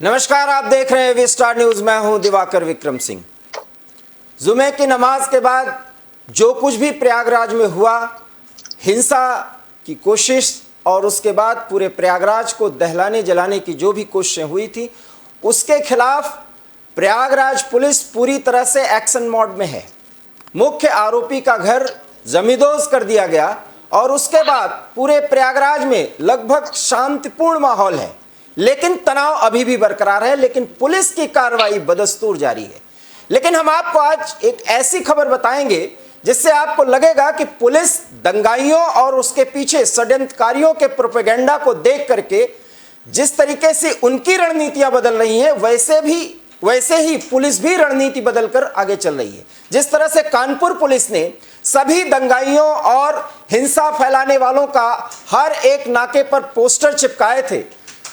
नमस्कार, आप देख रहे हैं वी स्टार न्यूज। मैं हूं दिवाकर विक्रम सिंह। जुमे की नमाज के बाद जो कुछ भी प्रयागराज में हुआ, हिंसा की कोशिश और उसके बाद पूरे प्रयागराज को दहलाने जलाने की जो भी कोशिशें हुई थी, उसके खिलाफ प्रयागराज पुलिस पूरी तरह से एक्शन मोड में है। मुख्य आरोपी का घर जमींदोज कर दिया गया और उसके बाद पूरे प्रयागराज में लगभग शांतिपूर्ण माहौल है, लेकिन तनाव अभी भी बरकरार है। लेकिन पुलिस की कार्रवाई बदस्तूर जारी है। लेकिन हम आपको आज एक ऐसी खबर बताएंगे जिससे आपको लगेगा कि पुलिस दंगाइयों और उसके पीछे षड्यंत्रकारियों के प्रोपेगेंडा को देख करके जिस तरीके से उनकी रणनीतियां बदल रही हैं, वैसे ही पुलिस भी रणनीति बदलकर आगे चल रही है। जिस तरह से कानपुर पुलिस ने सभी दंगाइयों और हिंसा फैलाने वालों का हर एक नाके पर पोस्टर चिपकाए थे,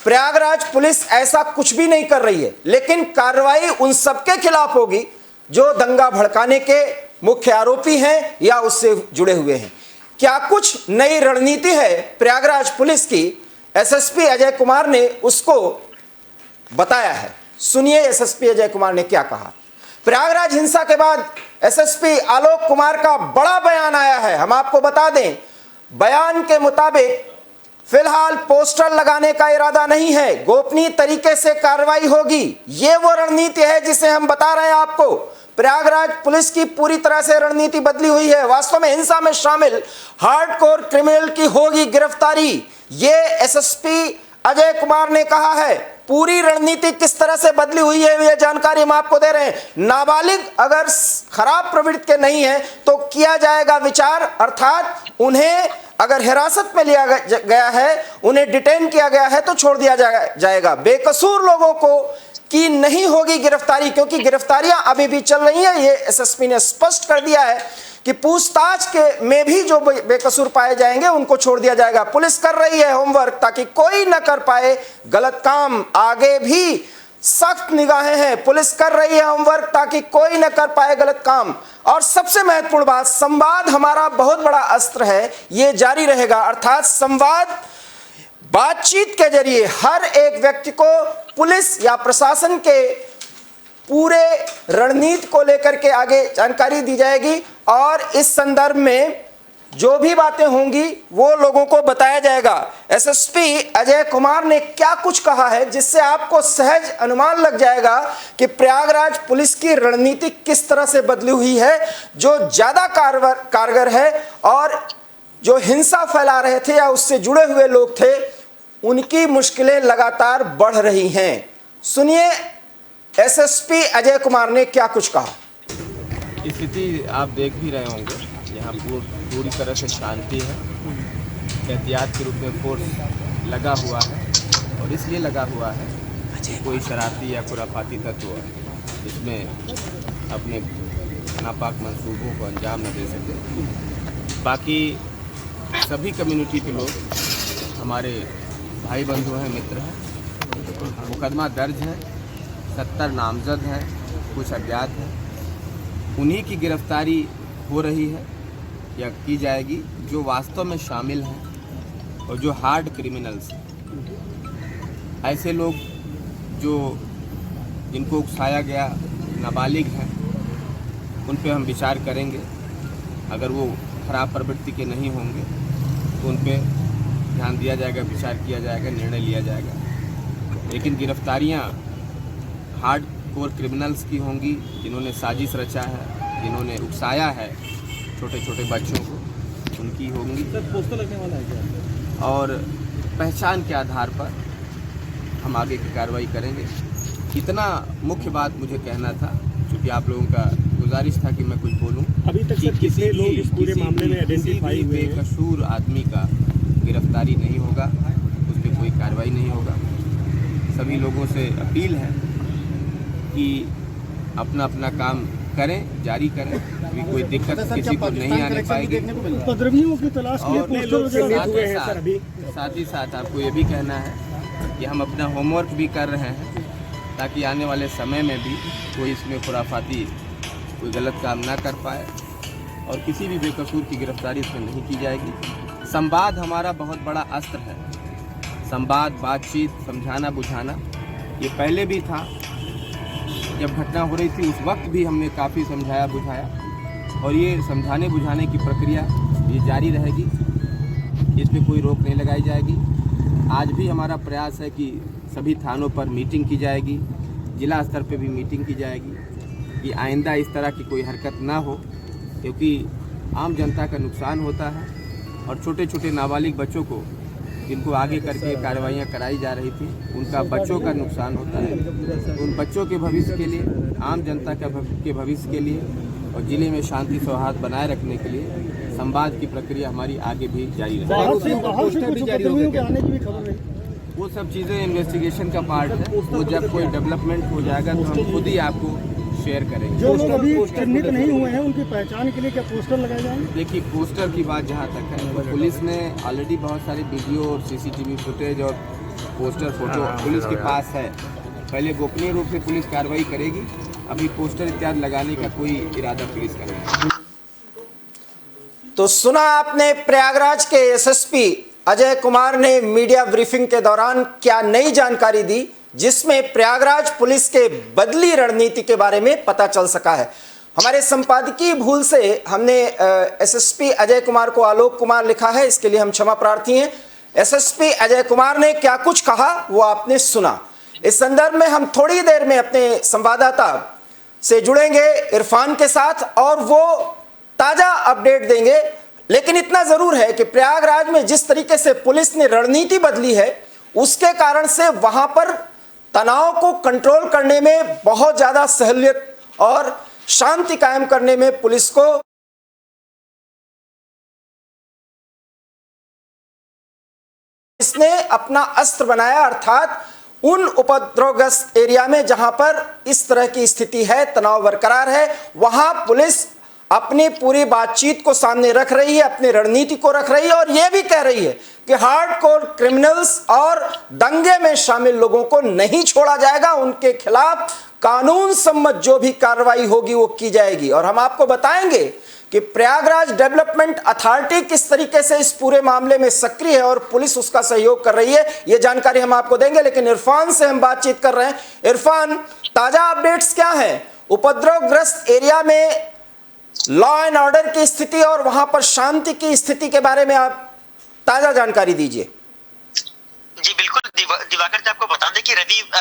प्रयागराज पुलिस ऐसा कुछ भी नहीं कर रही है। लेकिन कार्रवाई उन सबके खिलाफ होगी जो दंगा भड़काने के मुख्य आरोपी हैं या उससे जुड़े हुए हैं। क्या कुछ नई रणनीति है प्रयागराज पुलिस की? एसएसपी अजय कुमार ने उसको बताया है। सुनिए एसएसपी अजय कुमार ने क्या कहा। प्रयागराज हिंसा के बाद एसएसपी आलोक कुमार का बड़ा बयान आया है। हम आपको बता दें, बयान के मुताबिक फिलहाल पोस्टर लगाने का इरादा नहीं है, गोपनीय तरीके से कार्रवाई होगी। ये वो रणनीति है जिसे हम बता रहे हैं आपको। प्रयागराज पुलिस की पूरी तरह से रणनीति बदली हुई है। वास्तव में हिंसा में शामिल हार्डकोर क्रिमिनल की होगी गिरफ्तारी, ये एसएसपी अजय कुमार ने कहा है। पूरी रणनीति किस तरह से बदली हुई है, यह जानकारी हम आपको दे रहे हैं। नाबालिग अगर खराब प्रवृत्ति के नहीं है तो किया जाएगा विचार, अर्थात उन्हें अगर हिरासत में लिया गया है, उन्हें डिटेन किया गया है तो छोड़ दिया जाएगा। बेकसूर लोगों को की नहीं होगी गिरफ्तारी, क्योंकि गिरफ्तारियां अभी भी चल रही हैं। ये एसएसपी ने स्पष्ट कर दिया है कि पूछताछ के में भी जो बेकसूर पाए जाएंगे उनको छोड़ दिया जाएगा। पुलिस कर रही है होमवर्क ताकि कोई न कर पाए गलत काम। आगे भी सख्त निगाहें हैं। पुलिस कर रही है होमवर्क ताकि कोई न कर पाए गलत काम। और सबसे महत्वपूर्ण बात, संवाद हमारा बहुत बड़ा अस्त्र है, ये जारी रहेगा। अर्थात संवाद, बातचीत के जरिए हर एक व्यक्ति को पुलिस या प्रशासन के पूरे रणनीति को लेकर के आगे जानकारी दी जाएगी और इस संदर्भ में जो भी बातें होंगी वो लोगों को बताया जाएगा। एसएसपी अजय कुमार ने क्या कुछ कहा है जिससे आपको सहज अनुमान लग जाएगा कि प्रयागराज पुलिस की रणनीति किस तरह से बदली हुई है, जो ज्यादा कारगर है। और जो हिंसा फैला रहे थे या उससे जुड़े हुए लोग थे, उनकी मुश्किलें लगातार बढ़ रही हैं। सुनिए एसएसपी अजय कुमार ने क्या कुछ कहा। स्थिति आप देख भी रहे होंगे, यहाँ पूरी तरह से शांति है। एहतियात के रूप में फोर्स लगा हुआ है और इसलिए लगा हुआ है कि कोई शरारती या खुराफाती तत्व इसमें अपने नापाक मंसूबों को अंजाम न दे सके। बाकी सभी कम्युनिटी के लोग हमारे भाई बंधु हैं, मित्र हैं। मुकदमा दर्ज है, 70 नामजद हैं, कुछ अज्ञात हैं। उन्हीं की गिरफ्तारी हो रही है या की जाएगी जो वास्तव में शामिल हैं और जो हार्ड क्रिमिनल्स हैं। ऐसे लोग जो जिनको उकसाया गया, नाबालिग हैं, उन पे हम विचार करेंगे। अगर वो खराब प्रवृत्ति के नहीं होंगे तो उन पे ध्यान दिया जाएगा, विचार किया जाएगा, निर्णय लिया जाएगा। लेकिन गिरफ्तारियां हार्ड कोर क्रिमिनल्स की होंगी जिन्होंने साजिश रचा है, जिन्होंने उकसाया है छोटे छोटे बच्चों को, उनकी होंगी। सर, पोस्टर लगने वाला है क्या? और पहचान के आधार पर हम आगे की कार्रवाई करेंगे। इतना मुख्य बात मुझे कहना था, क्योंकि आप लोगों का गुजारिश था कि मैं कुछ बोलूं। अभी तक सर किसी लोग इस पूरे मामले में आइडेंटिफाई हुए हैं? बेकसूर आदमी का गिरफ्तारी नहीं होगा, उस पर कोई कार्रवाई नहीं होगा। सभी लोगों से अपील है कि अपना अपना काम करें, जारी करें। अभी कोई दिक्कत किसी को नहीं आने पाएगी। उपद्रवियों की तलाश के लिए पोस्टर वगैरह हुए हैं सर अभी। साथ ही साथ आपको ये भी कहना है कि हम अपना होमवर्क भी कर रहे हैं ताकि आने वाले समय में भी कोई इसमें खुराफाती कोई गलत काम ना कर पाए और किसी भी बेकसूर की गिरफ्तारी इसमें नहीं की जाएगी। संवाद हमारा बहुत बड़ा अस्त्र है। संवाद, बातचीत, समझाना बुझाना, ये पहले भी था, जब घटना हो रही थी उस वक्त भी हमने काफ़ी समझाया बुझाया, और ये समझाने बुझाने की प्रक्रिया ये जारी रहेगी, इसमें कोई रोक नहीं लगाई जाएगी। आज भी हमारा प्रयास है कि सभी थानों पर मीटिंग की जाएगी, जिला स्तर पे भी मीटिंग की जाएगी कि आइंदा इस तरह की कोई हरकत ना हो, क्योंकि आम जनता का नुकसान होता है और छोटे छोटे नाबालिग बच्चों को जिनको आगे करके कार्रवाइयाँ कराई जा रही थी उनका बच्चों का नुकसान होता है। उन बच्चों के भविष्य के लिए, आम जनता के भविष्य के लिए और ज़िले में शांति सौहार्द बनाए रखने के लिए संवाद की प्रक्रिया हमारी आगे भी जारी रहेगी। वो सब चीज़ें इन्वेस्टिगेशन का पार्ट है, वो जब कोई डेवलपमेंट हो जाएगा तो हम खुद ही आपको शेयर करेंगे। जो लोग अभी चिन्हित नहीं हुए हैं उनकी पहचान के लिए क्या पोस्टर लगाए जाएंगे? देखिए, पोस्टर की बात जहाँ तक है, पुलिस ने ऑलरेडी बहुत सारे वीडियो और CCTV फुटेज और पोस्टर फोटो पुलिस के पास है। पहले गोपनीय रूप से पुलिस कार्रवाई करेगी, अभी पोस्टर इत्यादि लगाने का कोई इरादा पुलिस का नहीं। तो सुना आपने प्रयागराज के SSP अजय कुमार ने मीडिया ब्रीफिंग के दौरान क्या नई जानकारी दी, जिसमें प्रयागराज पुलिस के बदली रणनीति के बारे में पता चल सका है। हमारे संपादकीय भूल से हमने SSP अजय कुमार को आलोक कुमार लिखा है, इसके लिए हम क्षमा प्रार्थी हैं। SSP अजय कुमार ने क्या कुछ कहा वो आपने सुना। इस संदर्भ में हम थोड़ी देर में अपने संवाददाता से जुड़ेंगे इरफान के साथ और वो ताजा अपडेट देंगे। लेकिन इतना जरूर है कि प्रयागराज में जिस तरीके से पुलिस ने रणनीति बदली है, उसके कारण से वहां पर तनाव को कंट्रोल करने में बहुत ज्यादा सहूलियत और शांति कायम करने में पुलिस को इसने अपना अस्त्र बनाया, अर्थात उन उपद्रवग्रस्त एरिया में जहां पर इस तरह की स्थिति है, तनाव बरकरार है, वहां पुलिस अपनी पूरी बातचीत को सामने रख रही है, अपनी रणनीति को रख रही है और यह भी कह रही है कि हार्डकोर क्रिमिनल्स और दंगे में शामिल लोगों को नहीं छोड़ा जाएगा, उनके खिलाफ कानून सम्मत जो भी कार्रवाई होगी वो की जाएगी। और हम आपको बताएंगे कि प्रयागराज डेवलपमेंट अथॉरिटी किस तरीके से इस पूरे मामले में सक्रिय है और पुलिस उसका सहयोग कर रही है, यह जानकारी हम आपको देंगे। लेकिन इरफान से हम बातचीत कर रहे हैं। इरफान, ताजा अपडेट्स क्या हैं उपद्रवग्रस्त एरिया में लॉ एंड ऑर्डर की स्थिति और वहां पर शांति की स्थिति के बारे में आप ताजा जानकारी दीजिए। जी बिल्कुल दिवाकर जी, आपको बता दें कि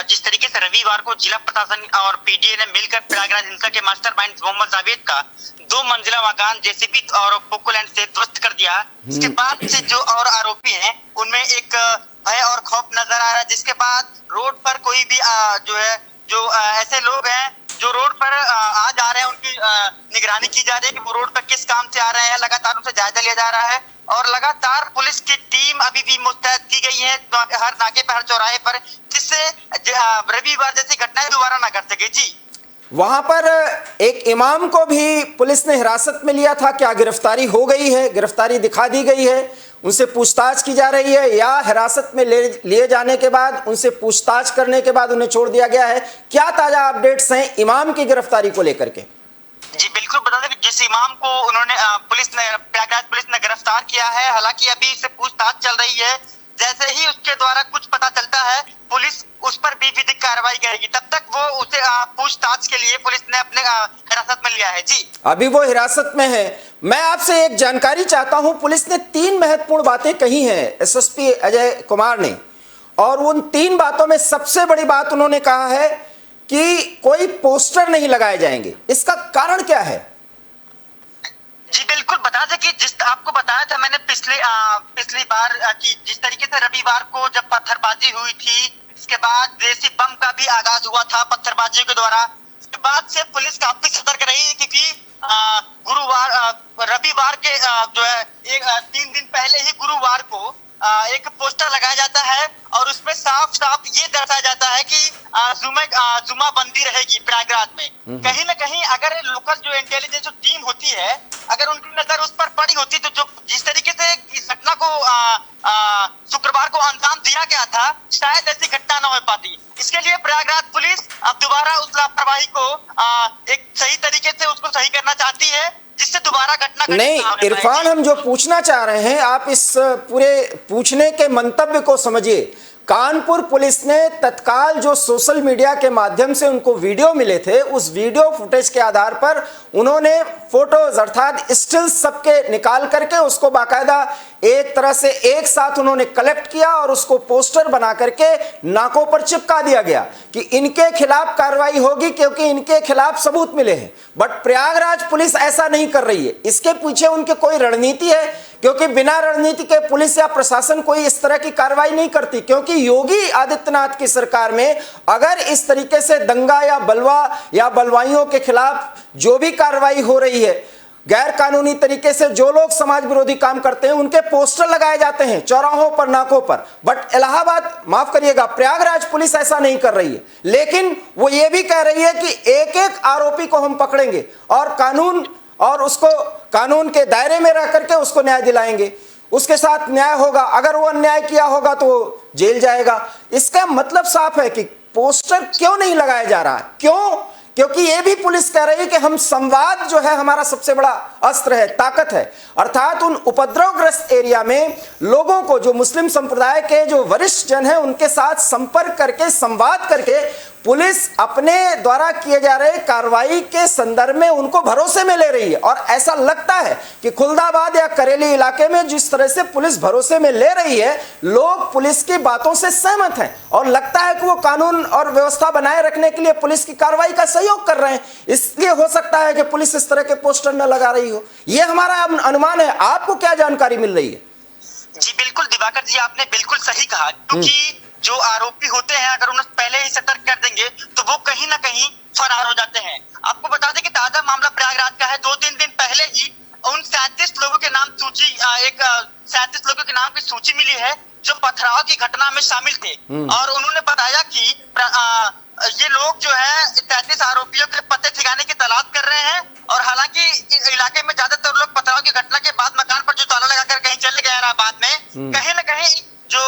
जिस तरीके से रविवार को जिला प्रशासन और PDA ने मिलकर प्रयागराज हिंसा के मास्टरमाइंड मोहम्मद जावेद का 2 मंजिला मकान JCB और पोकोलैंड से ध्वस्त कर दिया, इसके बाद से जो और आरोपी हैं उनमें एक भय और खौफ नजर आ रहा है, जिसके बाद रोड पर कोई भी जो ऐसे लोग हैं जो रोड पर आ जा रहे हैं उनकी निगरानी की जा रही है कि वो रोड पर किस काम से आ रहे हैं, लगातार उनसे जायजा लिया जा रहा है और लगातार पुलिस की टीम अभी भी मुस्तैद की गई है हर नाके पर, हर चौराहे पर, जिससे रविवार जैसी घटनाएं दोबारा ना कर सके। जी, वहां पर एक इमाम को भी पुलिस ने हिरासत में लिया था, क्या गिरफ्तारी हो गई है, गिरफ्तारी दिखा दी गई है, उनसे पूछताछ की जा रही है या हिरासत में लिए जाने के बाद उनसे पूछताछ करने के बाद उन्हें छोड़ दिया गया है? क्या ताजा अपडेट्स हैं इमाम की गिरफ्तारी को लेकर के? जी बिल्कुल, बता दें कि जिस इमाम को उन्होंने प्रयागराज पुलिस ने गिरफ्तार किया है, हालांकि अभी इससे पूछताछ चल रही है, जैसे ही उसके द्वारा कुछ पता चलता है पुलिस उस पर भी विधिक कार्रवाई करेगी, तब तक वो उसे पूछताछ के लिए पुलिस ने अपने हिरासत में लिया है। जी, अभी वो हिरासत में है। मैं आपसे एक जानकारी चाहता हूं, पुलिस ने 3 महत्वपूर्ण बातें कही हैं SSP अजय कुमार ने, और उन 3 बातों में सबसे बड़ी बात उन्होंने कहा है कि कोई पोस्टर नहीं लगाए जाएंगे। इसका कारण क्या है? जी बिल्कुल, बता दें कि जिस आपको बताया था मैंने पिछली बार कि जिस तरीके से रविवार को जब पत्थरबाजी हुई थी, इसके बाद देसी बम का भी आगाज हुआ था पत्थरबाजी के द्वारा, इसके बाद से पुलिस काफी सतर्क रही है, क्योंकि रविवार के जो है 3 दिन पहले ही गुरुवार को एक पोस्टर लगाया जाता है और उसमें साफ साफ ये दर्शाया जाता है कि जुमा बंदी रहेगी प्रयागराज में। कहीं ना कहीं अगर लोकल जो इंटेलिजेंस टीम होती है, अगर उनकी नजर उस पर पड़ी होती तो जो जिस तरीके से इस घटना को शुक्रवार को अंजाम दिया गया था, शायद ऐसी घटना न हो पाती। इसके लिए प्रयागराज पुलिस अब दोबारा उस लापरवाही को एक सही तरीके से उसको सही करना चाहती है, जिससे दोबारा घटना नहीं। इरफान, हम जो पूछना चाह रहे हैं, आप इस पूरे पूछने के मंतव्य को समझिए। कानपुर पुलिस ने तत्काल जो सोशल मीडिया के माध्यम से उनको वीडियो मिले थे, उस वीडियो फुटेज के आधार पर उन्होंने फोटोज अर्थात स्टिल्स सबके निकाल करके उसको बाकायदा एक तरह से एक साथ उन्होंने कलेक्ट किया और उसको पोस्टर बना करके नाकों पर चिपका दिया गया कि इनके खिलाफ कार्रवाई होगी क्योंकि इनके खिलाफ सबूत मिले हैं। बट प्रयागराज पुलिस ऐसा नहीं कर रही है। इसके पीछे उनके कोई रणनीति है, क्योंकि बिना रणनीति के पुलिस या प्रशासन कोई इस तरह की कार्रवाई नहीं करती। क्योंकि योगी आदित्यनाथ की सरकार में अगर इस तरीके से दंगा या बलवा या बलवाइयों के खिलाफ जो भी कार्रवाई हो रही है, गैर कानूनी तरीके से जो लोग समाज विरोधी काम करते हैं उनके पोस्टर लगाए जाते हैं चौराहों पर, नाकों पर। बट इलाहाबाद, माफ करिएगा, प्रयागराज पुलिस ऐसा नहीं कर रही है। लेकिन वो ये भी कह रही है कि एक एक आरोपी को हम पकड़ेंगे और कानून और उसको कानून के दायरे में रह करके उसको न्याय दिलाएंगे, उसके साथ न्याय होगा। अगर वो अन्याय किया होगा तो वो जेल जाएगा। इसका मतलब साफ है कि पोस्टर क्यों नहीं लगाया जा रहा है? क्यों? क्योंकि ये भी पुलिस कह रही है कि हम संवाद जो है हमारा सबसे बड़ा अस्त्र है, ताकत है। अर्थात उन उपद्रवग्रस्त एरिया में लोगों को, जो मुस्लिम संप्रदाय के जो वरिष्ठ जन हैं, उनके साथ संपर्क करके, संवाद करके पुलिस अपने द्वारा किए जा रहे कार्रवाई के संदर्भ में उनको भरोसे में ले रही है। और ऐसा लगता है कि खुलदाबाद या करेली इलाके में जिस तरह से पुलिस भरोसे में ले रही है, लोग पुलिस की बातों से सहमत हैं और लगता है कि वो कानून और व्यवस्था बनाए रखने के लिए पुलिस की कार्रवाई का सहयोग कर रहे हैं। इसलिए हो सकता है कि पुलिस इस तरह के पोस्टर न लगा रही हो, यह हमारा अनुमान है। आपको क्या जानकारी मिल रही है? जी बिल्कुल दिवाकर जी, आपने बिल्कुल सही कहा, क्योंकि जो आरोपी होते हैं अगर उन्हें पहले ही सतर्क कर देंगे तो वो कहीं ना कहीं फरार हो जाते हैं। आपको बता दें कि ताजा मामला प्रयागराज का है। 2-3 दिन पहले ही उन 37 लोगों के नाम 37 लोगों के नाम की सूची मिली है जो पथराव की घटना में शामिल थे। और उन्होंने बताया कि ये लोग जो है 33 आरोपियों के पते ठिकाने की तलाश कर रहे हैं। और हालांकि इलाके में ज्यादातर लोग पथराव की घटना के बाद मकान पर जो ताला लगाकर कहीं चले गए इलाहाबाद में, कहीं ना कहीं जो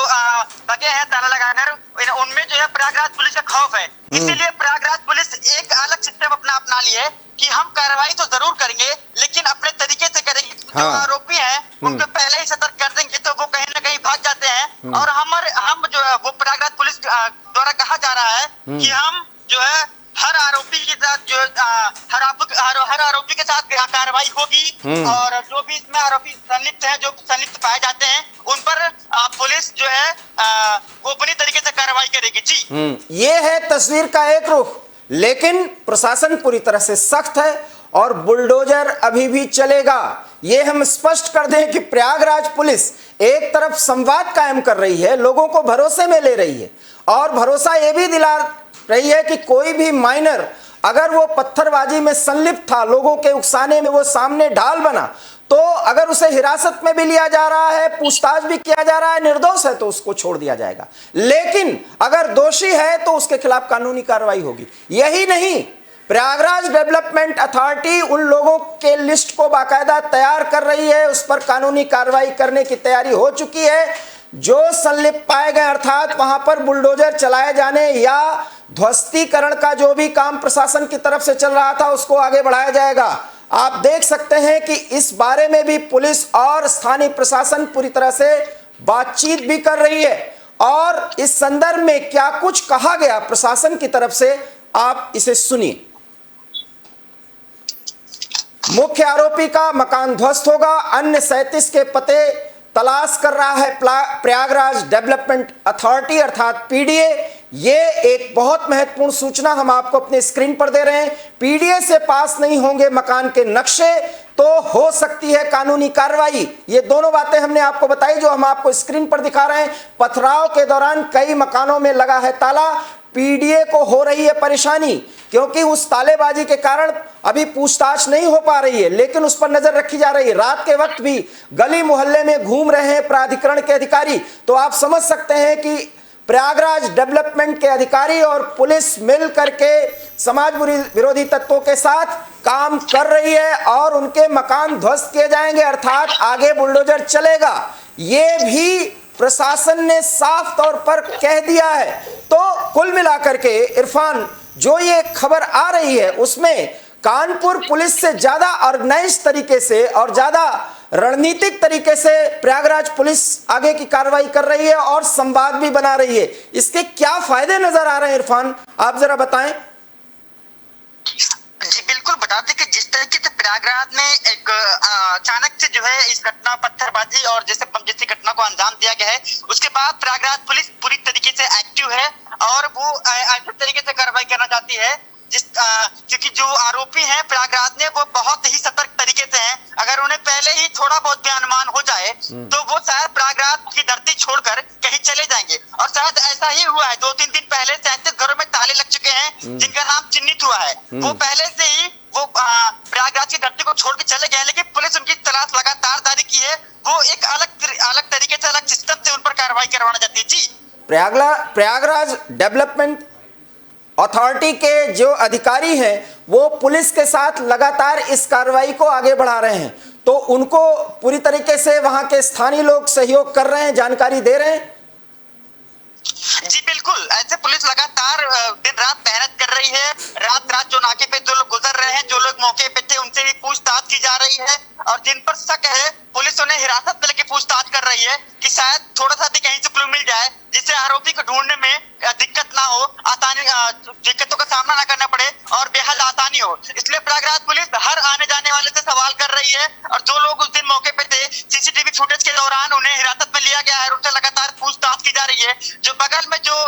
लगे हैं ताला लगाकर, उनमें जो है प्रयागराज पुलिस का खौफ है। इसीलिए प्रयागराज पुलिस एक अलग सिस्टम अपना ली है कि हम कार्रवाई तो जरूर करेंगे लेकिन अपने तरीके से करेंगे। जो आरोपी हैं उनको पहले ही सतर्क कर देंगे तो वो कहीं ना कहीं भाग जाते हैं। और हम जो है वो प्रयागराज पुलिस द्वारा कहा जा रहा है कि हम जो है हर आरोपी के साथ जो हर आरोपी के साथ कार्रवाई होगी और जो भी इसमें आरोपी संलिप्त हैं, जो संलिप्त पाए जाते हैं, उन पर पुलिस जो है गोपनीय तरीके से कार्रवाई करेगी। जी, ये है तस्वीर का एक रुख। लेकिन प्रशासन पूरी तरह से सख्त है और बुलडोजर अभी भी चलेगा। ये हम स्पष्ट कर दें कि प्रयागराज पुलिस एक तरफ संवाद कायम कर रही है, लोगों को भरोसे में ले रही है और भरोसा ये भी दिला रही है कि कोई भी माइनर अगर वो पत्थरबाजी में संलिप्त था, लोगों के उकसाने में वो सामने ढाल बना, तो अगर उसे हिरासत में भी लिया जा रहा है, पूछताछ भी किया जा रहा है, निर्दोष है तो उसको छोड़ दिया जाएगा। लेकिन अगर दोषी है तो उसके खिलाफ कानूनी कार्रवाई होगी। यही नहीं, प्रयागराज डेवलपमेंट अथॉरिटी उन लोगों के लिस्ट को बाकायदा तैयार कर रही है, उस पर कानूनी कार्रवाई करने की तैयारी हो चुकी है। जो संलिप्त पाए गए, अर्थात वहां पर बुलडोजर चलाए जाने या ध्वस्तीकरण का जो भी काम प्रशासन की तरफ से चल रहा था उसको आगे बढ़ाया जाएगा। आप देख सकते हैं कि इस बारे में भी पुलिस और स्थानीय प्रशासन पूरी तरह से बातचीत भी कर रही है। और इस संदर्भ में क्या कुछ कहा गया प्रशासन की तरफ से, आप इसे सुनिए। मुख्य आरोपी का मकान ध्वस्त होगा, अन्य 37 के पते तलाश कर रहा है प्रयागराज डेवलपमेंट अथॉरिटी अर्थात पीडीए। ये एक बहुत महत्वपूर्ण सूचना हम आपको अपने स्क्रीन पर दे रहे हैं। पीडीए से पास नहीं होंगे मकान के नक्शे तो हो सकती है कानूनी कार्रवाई। ये दोनों बातें हमने आपको बताई जो हम आपको स्क्रीन पर दिखा रहे हैं। पथराव के दौरान कई मकानों में लगा है ताला। पीडीए को हो रही है परेशानी क्योंकि उस तालेबाजी के कारण अभी पूछताछ नहीं हो पा रही है, लेकिन उस पर नजर रखी जा रही है। रात के वक्त भी गली मोहल्ले में घूम रहे हैं प्राधिकरण के अधिकारी, तो आप समझ सकते हैं कि प्रयागराज डेवलपमेंट के अधिकारी और पुलिस मिल करके समाज विरोधी तत्वों के साथ काम कर रही है और उनके मकान ध्वस्त किए जाएंगे, अर्थात आगे बुलडोजर चलेगा। ये भी प्रशासन ने साफ तौर पर कह दिया है। तो कुल मिलाकर के इरफान, जो ये खबर आ रही है उसमें कानपुर पुलिस से ज्यादा ऑर्गेनाइज तरीके से और ज्यादा रणनीतिक तरीके से प्रयागराज पुलिस आगे की कार्रवाई कर रही है और संवाद भी बना रही है। इसके क्या फायदे नजर आ रहे हैं इरफान, आप जरा बताएं। जी बिल्कुल, बता दें कि जिस तरीके से प्रयागराज में एक अचानक से जो है इस घटना पत्थरबाजी और जैसे बम जैसी घटना को अंजाम दिया गया है, उसके बाद प्रयागराज पुलिस पूरी तरीके से एक्टिव है और वो ऐसे तरीके से कार्रवाई करना चाहती है क्योंकि जो आरोपी हैं प्रयागराज में वो बहुत ही सतर्क तरीके से हैं। अगर उन्हें पहले ही थोड़ा बहुत भी अनुमान हो जाए तो वो शायद प्रयागराज की धरती छोड़कर कहीं चले जाएंगे और शायद ऐसा ही हुआ है। 2-3 दिन पहले 37 घरों में ताले लग चुके हैं जिनका नाम चिन्हित हुआ है। वो पहले से ही वो प्रयागराज की धरती को छोड़ के चले गए, लेकिन पुलिस उनकी तलाश लगातार जारी की है। वो एक अलग तरीके से, अलग सिस्टम से उन पर कार्रवाई करवाना चाहती है। जी, प्रयागराज डेवलपमेंट अथॉरिटी के जो अधिकारी हैं वो पुलिस के साथ लगातार इस कार्रवाई को आगे बढ़ा रहे हैं, तो उनको पूरी तरीके से वहां के स्थानीय लोग सहयोग कर रहे हैं, जानकारी दे रहे हैं। जी बिल्कुल, ऐसे पुलिस लगातार दिन रात मेहनत कर रही है। रात जो नाके पे जो लोग गुजर रहे हैं, जो लोग मौके पे थे, उनसे भी पूछताछ की जा रही है और जिन पर शक है पुलिस उन्हें हिरासत में लेके पूछताछ कर रही है कि शायद थोड़ा सा भी कहीं से क्लू मिल जाए जिससे आरोपी को ढूंढने में दिक्कत ना हो, दिक्कतों का सामना ना करना पड़े और बेहद आसानी हो। इसलिए प्रयागराज पुलिस हर आने जाने वाले से सवाल कर रही है और जो लोग उस दिन मौके पे थे, सीसीटीवी फुटेज के दौरान उन्हें हिरासत में लिया गया है और उनसे लगातार पूछताछ की जा रही है। जो बगल में जो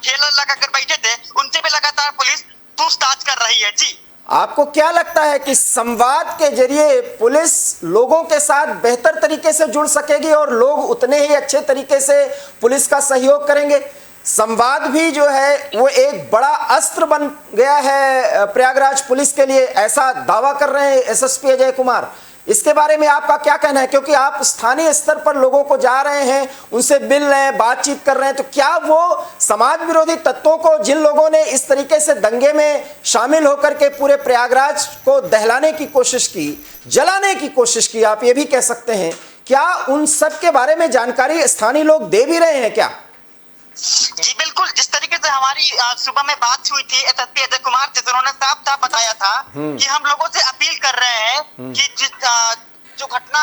ठेला लगाकर बैठे थे उनसे भी लगातार पुलिस पूछताछ कर रही है। जी, आपको क्या लगता है कि संवाद के जरिए पुलिस लोगों के साथ बेहतर तरीके से जुड़ सकेगी और लोग उतने ही अच्छे तरीके से पुलिस का सहयोग करेंगे? संवाद भी जो है वो एक बड़ा अस्त्र बन गया है प्रयागराज पुलिस के लिए, ऐसा दावा कर रहे हैं एसएसपी अजय कुमार। इसके बारे में आपका क्या कहना है, क्योंकि आप स्थानीय स्तर पर लोगों को जा रहे हैं, उनसे मिल रहे हैं, बातचीत कर रहे हैं, तो क्या वो समाज विरोधी तत्वों को, जिन लोगों ने इस तरीके से दंगे में शामिल होकर के पूरे प्रयागराज को दहलाने की कोशिश की, जलाने की कोशिश की, आप ये भी कह सकते हैं, क्या उन सब के बारे में जानकारी स्थानीय लोग दे भी रहे हैं क्या? जी बिल्कुल, जिस तरीके से हमारी सुबह में बात हुई थी एसएसपी अजय कुमार से, उन्होंने साफ बताया था कि हम लोगों से अपील कर रहे हैं कि जो घटना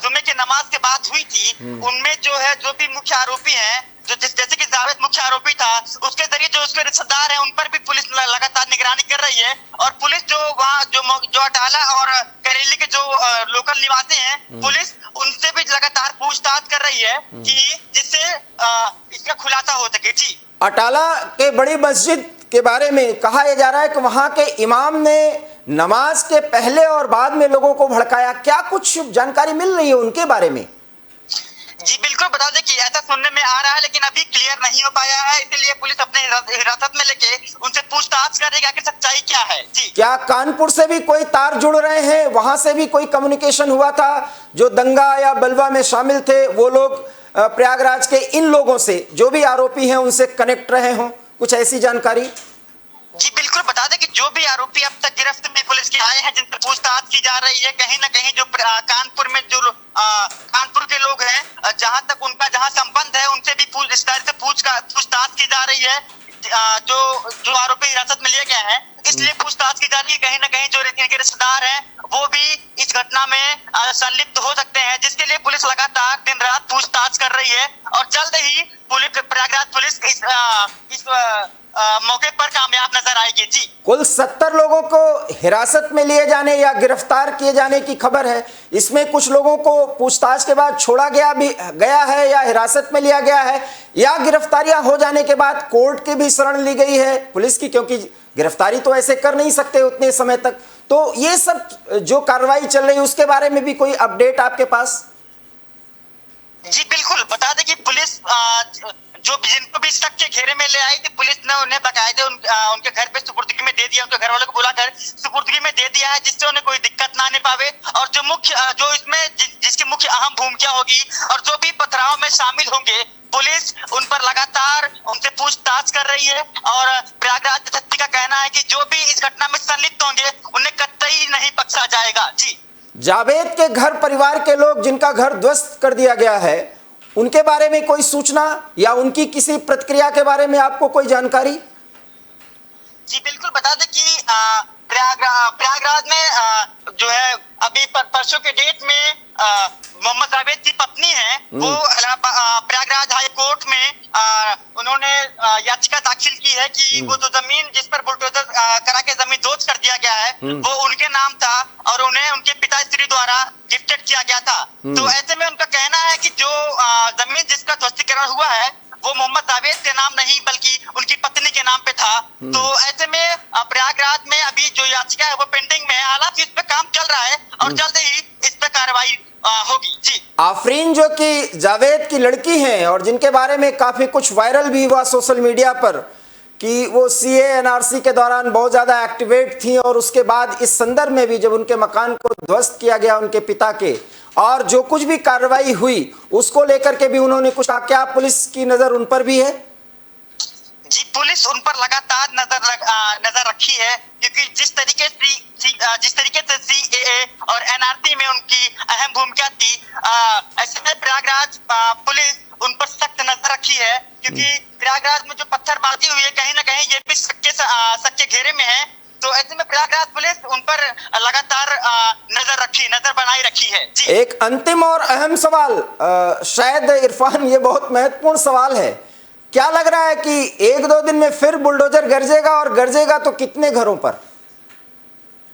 जुम्मे की नमाज के बाद हुई थी उनमें जो है जो भी मुख्य आरोपी हैं, जैसे कि जावेद मुख्य आरोपी था, उसके जरिए जो उसके रिश्तेदार हैं उन पर भी पुलिस लगातार निगरानी कर रही है और पुलिस जो वहाँ जो अटाला और करेली के जो लोकल निवासी हैं, पुलिस उनसे भी लगातार पूछताछ कर रही है कि जिससे इसका खुलासा हो सके। जी, अटाला के बड़ी मस्जिद के बारे में कहा यह जा रहा है कि वहां के इमाम ने नमाज के पहले और बाद में लोगों को भड़काया, क्या कुछ जानकारी मिल रही है उनके बारे में? जी बिल्कुल, बता दें कि ऐसा सुनने में आ रहा है लेकिन अभी क्लियर नहीं हो पाया है, इसलिए पुलिस अपने हिरासत में लेके उनसे पूछताछ कर रही है कि सच्चाई क्या है। जी, क्या कानपुर से भी कोई तार जुड़ रहे हैं, वहां से भी कोई कम्युनिकेशन हुआ था? जो दंगा या बलवा में शामिल थे वो लोग प्रयागराज के इन लोगों से, जो भी आरोपी हैं, उनसे कनेक्ट रहे हों, कुछ ऐसी जानकारी? जी बिल्कुल, बता दें कि जो भी आरोपी अब तक गिरफ्त में पुलिस के आए हैं, जिन पर पूछताछ की जा रही है, कहीं ना कहीं जो कानपुर में जो कानपुर के लोग हैं, जहां तक उनका जहां संबंध है, उनसे भी पूछताछ की जा रही है। जो आरोपी हिरासत में लिए गए हैं, इसलिए पूछताछ की जा रही है। कहीं ना कहीं जो इनके रिश्तेदार हैं वो भी इस घटना में संलिप्त हो सकते हैं, जिसके लिए पुलिस लगातार दिन रात पूछताछ कर रही है और जल्द ही प्रयागराज पुलिस इस मौके पर कामयाब नजर आएगी। जी, कुल 70 लोगों को हिरासत में लिए जाने या गिरफ्तार किए जाने की खबर है। इसमें कुछ लोगों को पूछताछ के बाद छोड़ा गया है या हिरासत में लिया गया है, या गिरफ्तारियां हो जाने के बाद कोर्ट की भी शरण ली गई है पुलिस की, क्योंकि गिरफ्तारी तो ऐसे कर नहीं सकते उतने समय तक। तो ये सब जो कार्रवाई चल रही है उसके बारे में भी कोई अपडेट आपके पास? जी बिल्कुल, बता दें कि पुलिस जिनको भी शक के घेरे में ले आई थी, पुलिस ने उन्हें बाकायदे उनके घर पे सुपुर्दगी में दे दिया, उनके घर वालों को बुलाकर सुपुर्दगी में दे दिया है, जिससे उन्हें कोई दिक्कत ना आने पावे। और जो इसमें जिसकी मुख्य अहम भूमिका होगी और जो भी पथराव में शामिल होंगे, पुलिस उन पर लगातार उनसे पूछताछ कर रही है और प्रयागराज एसएसपी का कहना है कि जो भी इस घटना में संलिप्त होंगे उन्हें कतई नहीं बख्शा जाएगा। जी, जावेद के घर परिवार के लोग जिनका घर ध्वस्त कर दिया गया है, उनके बारे में कोई सूचना या उनकी किसी प्रतिक्रिया के बारे में आपको कोई जानकारी? जी बिल्कुल, बता दें कि प्रयागराज में जो है अभी परसों के डेट में मोहम्मद जावेद की पत्नी है, वो प्रयागराज हाई कोर्ट में उन्होंने याचिका दाखिल की है कि वो जो जमीन जिस पर बुलडोजर करा के जमीन दोस्त कर दिया गया है वो उनके नाम था और उन्हें उनके पिताश्री द्वारा गिफ्टेड किया गया था। तो ऐसे में उनका कहना है कि जो जमीन जिसका ध्वस्तीकरण हुआ है वो मोहम्मद जावेद के नाम नहीं बल्कि उनकी पत्नी के नाम पे था। तो ऐसे में प्रयागराज में अभी जो याचिका है वो पेंडिंग में है, हालांकि इस पे काम चल रहा है और जल्द ही इस पे कार्रवाई होगी। जी, आफरीन जो कि जावेद की लड़की हैं और जिनके बारे में काफी कुछ वायरल भी हुआ सोशल मीडिया पर कि वो सीए एनआरसी के दौरान बहुत ज्यादा एक्टिवेट थी और उसके बाद इस संदर्भ में भी जब उनके मकान को ध्वस्त किया गया उनके पिता के और जो कुछ भी कार्रवाई हुई उसको लेकर के भी उन्होंने कुछ कहा, क्या पुलिस की नजर उन पर भी है? जी, पुलिस उन पर लगातार नजर रखी है, क्योंकि जिस तरीके से सीएए और एनआरसी में उनकी अहम भूमिका थी, ऐसे में प्रयागराज पुलिस उन पर सख्त नजर रखी है, क्योंकि प्रयागराज में जो पत्थरबाजी हुई है कहीं ना कहीं ये भी सच्चे घेरे में है। तो ऐसे में प्रयागराज पुलिस उन पर लगातार नजर बनाए रखी है। जी, एक अंतिम और अहम सवाल, शायद इरफान ये बहुत महत्वपूर्ण सवाल है, क्या लग रहा है कि एक दो दिन में फिर बुलडोजर गरजेगा और गरजेगा तो कितने घरों पर?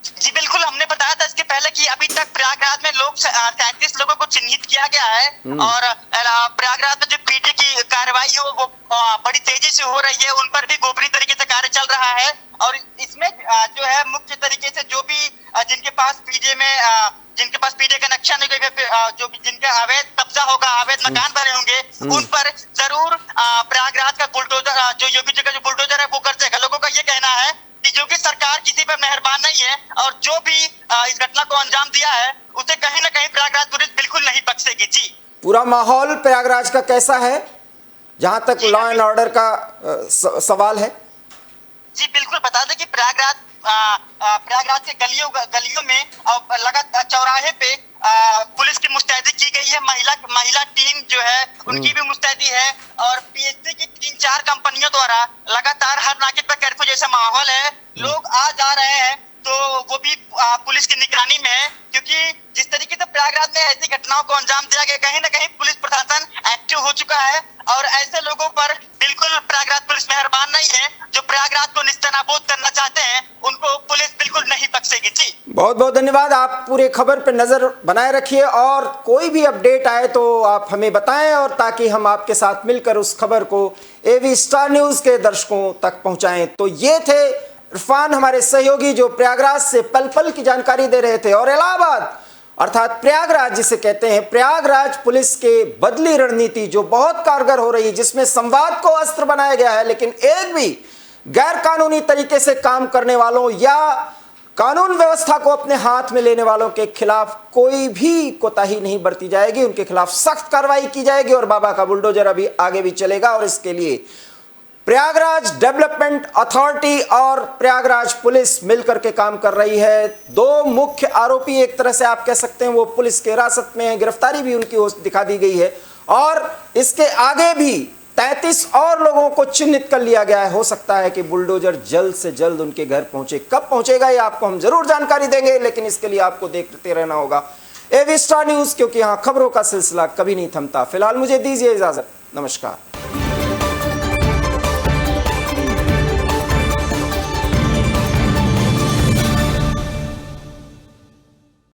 जी बिल्कुल, हमने बताया था इसके पहले कि अभी तक प्रयागराज में 37 लोगों को चिन्हित किया गया है और प्रयागराज में जो पीटी की कार्रवाई हो वो बड़ी तेजी से हो रही है, उन पर भी गोपनीय तरीके से कार्य चल रहा है और इसमें जो है मुख्य तरीके से जो भी जिनके पास पीडीए कनेक्शन जो भी जिनके अवैध कब्जा होगा, अवैध मकान बने होंगे, उन पर जरूर प्रयागराज का बुलडोजर जो योगी जी का जो बुलडोजर है वो कर जाएगा। लोगों का ये कहना है कि जो कि सरकार किसी पर मेहरबान नहीं है और जो भी इस घटना को अंजाम दिया है उसे कहीं ना कहीं प्रयागराज पुलिस बिल्कुल नहीं बख्शेगी। जी, पूरा माहौल प्रयागराज का कैसा है जहां तक लॉ एंड ऑर्डर का सवाल है? जी बिल्कुल, बता दें कि प्रयागराज के गलियों में लगातार चौराहे पे पुलिस की मुस्तैदी की गई है। महिला टीम जो है उनकी भी मुस्तैदी है और पीएससी की 3-4 कंपनियों द्वारा लगातार हर नाके पर कर्फ्यू जैसा माहौल है। लोग आ जा रहे हैं तो वो भी पुलिस की निगरानी में है, क्योंकि जिस तरीके से प्रयागराज में ऐसी घटनाओं को अंजाम दिया गया, कहीं ना कहीं पुलिस प्रशासन एक्टिव हो चुका है और ऐसे लोगों पर बिल्कुल प्रयागराज पुलिस मेहरबान नहीं है। जो प्रयागराज को निस्तेनाबूद करना चाहते हैं उनको पुलिस बिल्कुल नहीं बख्शेगी। जी, बहुत बहुत धन्यवाद। आप पूरे खबर पे नजर बनाए रखिए और कोई भी अपडेट आए तो आप हमें बताएं और ताकि हम आपके साथ मिलकर उस खबर को एवी स्टार न्यूज के दर्शकों तक पहुंचाएं। तो ये थे इरफान, हमारे सहयोगी, जो प्रयागराज से पल पल की जानकारी दे रहे थे। और इलाहाबाद अर्थात प्रयागराज जिसे कहते हैं, प्रयागराज पुलिस के बदली रणनीति जो बहुत कारगर हो रही है, जिसमें संवाद को अस्त्र बनाया गया है, लेकिन एक भी गैर कानूनी तरीके से काम करने वालों या कानून व्यवस्था को अपने हाथ में लेने वालों के खिलाफ कोई भी कोताही नहीं बरती जाएगी। उनके खिलाफ सख्त कार्रवाई की जाएगी और बाबा का बुलडोजर अभी आगे भी चलेगा। और इसके लिए प्रयागराज डेवलपमेंट अथॉरिटी और प्रयागराज पुलिस मिलकर के काम कर रही है। दो मुख्य आरोपी एक तरह से आप कह सकते हैं वो पुलिस के हिरासत में है, गिरफ्तारी भी उनकी दिखा दी गई है और इसके आगे भी 33 और लोगों को चिन्हित कर लिया गया है। हो सकता है कि बुलडोजर जल्द से जल्द उनके घर पहुंचे। कब पहुंचेगा ये आपको हम जरूर जानकारी देंगे, लेकिन इसके लिए आपको देखते रहना होगा एवी स्टार न्यूज, क्योंकि यहां खबरों का सिलसिला कभी नहीं थमता। फिलहाल मुझे दीजिए इजाजत, नमस्कार।